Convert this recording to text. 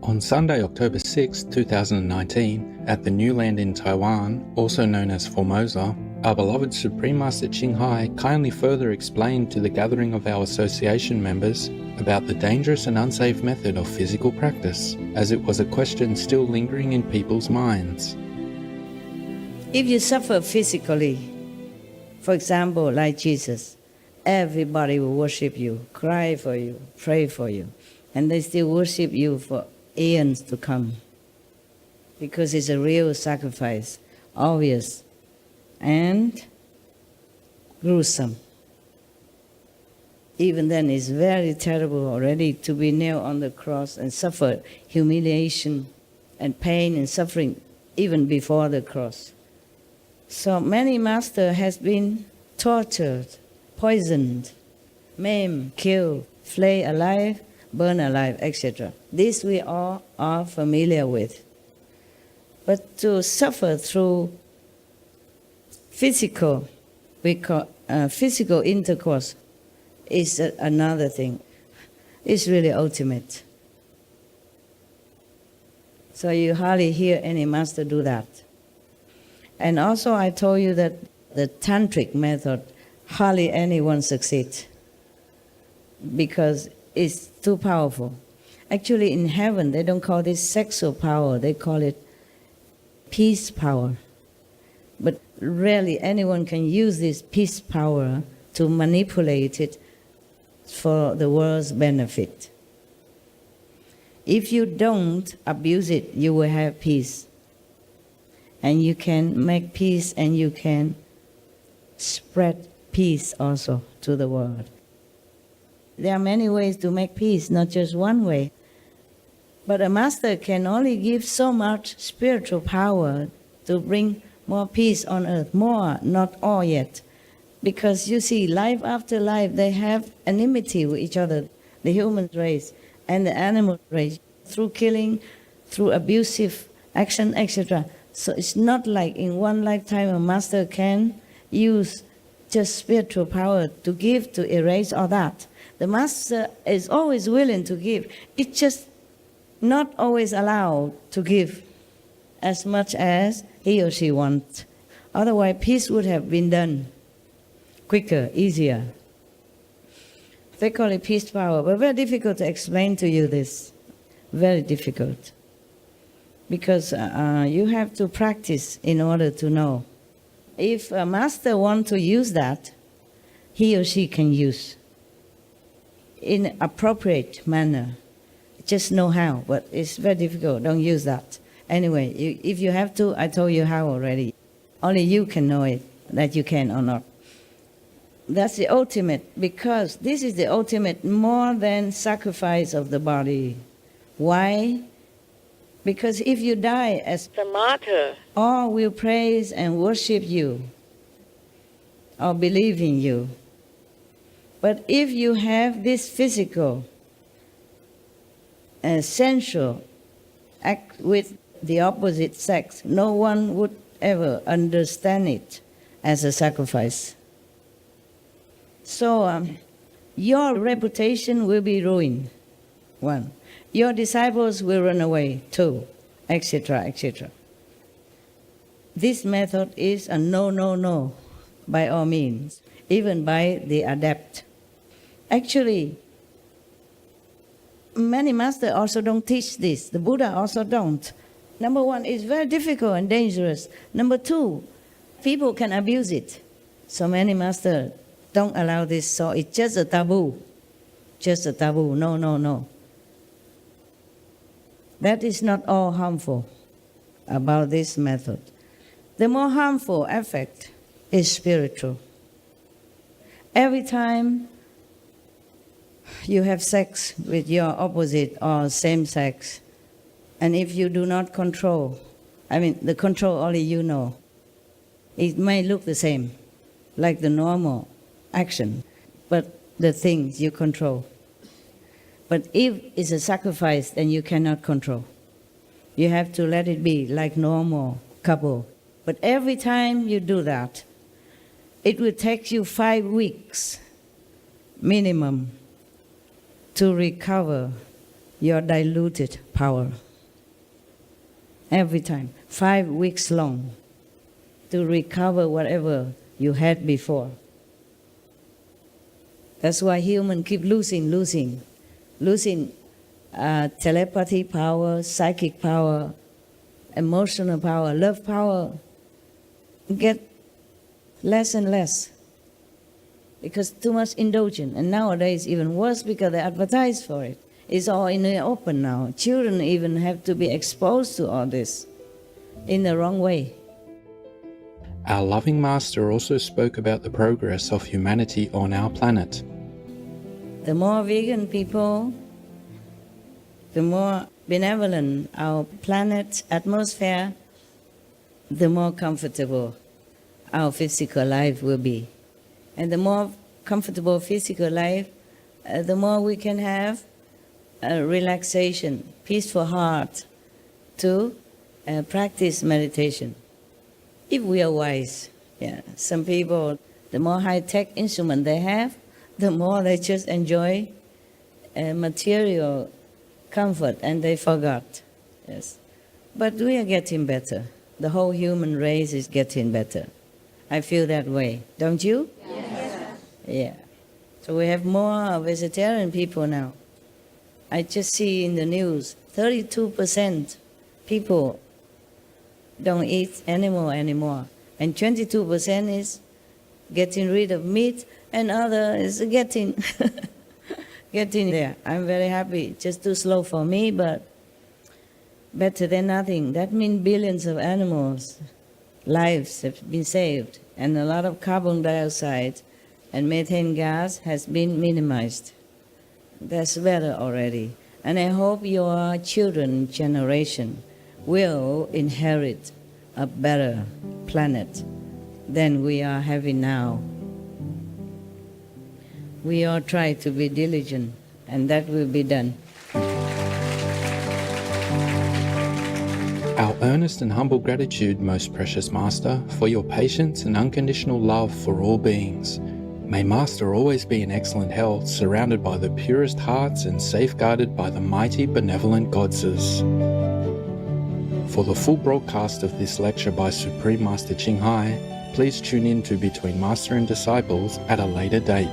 On Sunday, October 6, 2019, at the New Land in Taiwan, also known as Formosa, our beloved Supreme Master Ching Hai kindly further explained to the gathering of our association members about the dangerous and unsafe method of physical practice, as it was a question still lingering in people's minds. If you suffer physically, for example, like Jesus, everybody will worship you, cry for you, pray for you, and they still worship you for eons to come, because it's a real sacrifice, obvious and gruesome. Even then, it's very terrible already to be nailed on the cross and suffer humiliation and pain and suffering even before the cross. So many masters has been tortured, poisoned, maimed, killed, flayed alive, burned alive, etc. This we all are familiar with. But to suffer through physical intercourse is another thing. It's really ultimate. So you hardly hear any master do that. And also I told you that the tantric method, hardly anyone succeeds because it's too powerful. Actually in heaven they don't call this sexual power, they call it peace power. But rarely anyone can use this peace power to manipulate it for the world's benefit. If you don't abuse it, you will have peace. And you can make peace and you can spread peace also to the world. There are many ways to make peace, not just one way. But a master can only give so much spiritual power to bring more peace on earth, more, not all yet. Because you see, life after life, they have enmity with each other, the human race and the animal race, through killing, through abusive action, etc. So it's not like in one lifetime a master can use just spiritual power to give, to erase all that. The master is always willing to give. It's just not always allowed to give as much as he or she wants. Otherwise, peace would have been done quicker, easier. They call it peace power, but very difficult to explain to you this. Very difficult. Because you have to practice in order to know. If a master wants to use that, he or she can use in appropriate manner. Just know how, but it's very difficult. Don't use that. Anyway, if you have to, I told you how already. Only you can know it, that you can or not. That's the ultimate, because this is the ultimate more than sacrifice of the body. Why? Because if you die as a martyr, all will praise and worship you, or believe in you. But if you have this physical and sensual act with the opposite sex, no one would ever understand it as a sacrifice. So your reputation will be ruined, one. Your disciples will run away, two, etc., etc. This method is a no, by all means, even by the adept. Actually, many masters also don't teach this. The Buddha also don't. Number one, it's very difficult and dangerous. Number two, people can abuse it. So many masters don't allow this, so it's just a taboo. Just a taboo, no. That is not all harmful about this method. The more harmful effect is spiritual. Every time you have sex with your opposite or same sex, and if you do not control, the control only you know, it may look the same, like the normal action, but the things you control. But if it's a sacrifice, then you cannot control. You have to let it be like normal couple. But every time you do that, it will take you 5 weeks minimum to recover your diluted power. Every time, 5 weeks long, to recover whatever you had before. That's why humans keep losing telepathy power, psychic power, emotional power, love power, get less and less because too much indulgence. And nowadays even worse because they advertise for it. It's all in the open now. Children even have to be exposed to all this in the wrong way. Our loving Master also spoke about the progress of humanity on our planet. The more vegan people, the more benevolent our planet's atmosphere, the more comfortable our physical life will be. And the more comfortable physical life, the more we can have a relaxation, peaceful heart to practice meditation. If we are wise, some people, the more high-tech instrument they have, the more they just enjoy material comfort and they forgot. Yes, but we are getting better. The whole human race is getting better. I feel that way, don't you? Yes. Yeah. So we have more vegetarian people now. I just see in the news, 32% people don't eat animal anymore, and 22% is getting rid of meat, and other is getting there. I'm very happy. Just too slow for me, but better than nothing. That means billions of animals' lives have been saved, and a lot of carbon dioxide and methane gas has been minimized. That's better already. And I hope your children's generation will inherit a better planet than we are having now. We all try to be diligent, and that will be done. Our earnest and humble gratitude, most precious Master, for your patience and unconditional love for all beings. May Master always be in excellent health, surrounded by the purest hearts and safeguarded by the mighty benevolent goddesses. For the full broadcast of this lecture by Supreme Master Ching Hai, please tune in to Between Master and Disciples at a later date.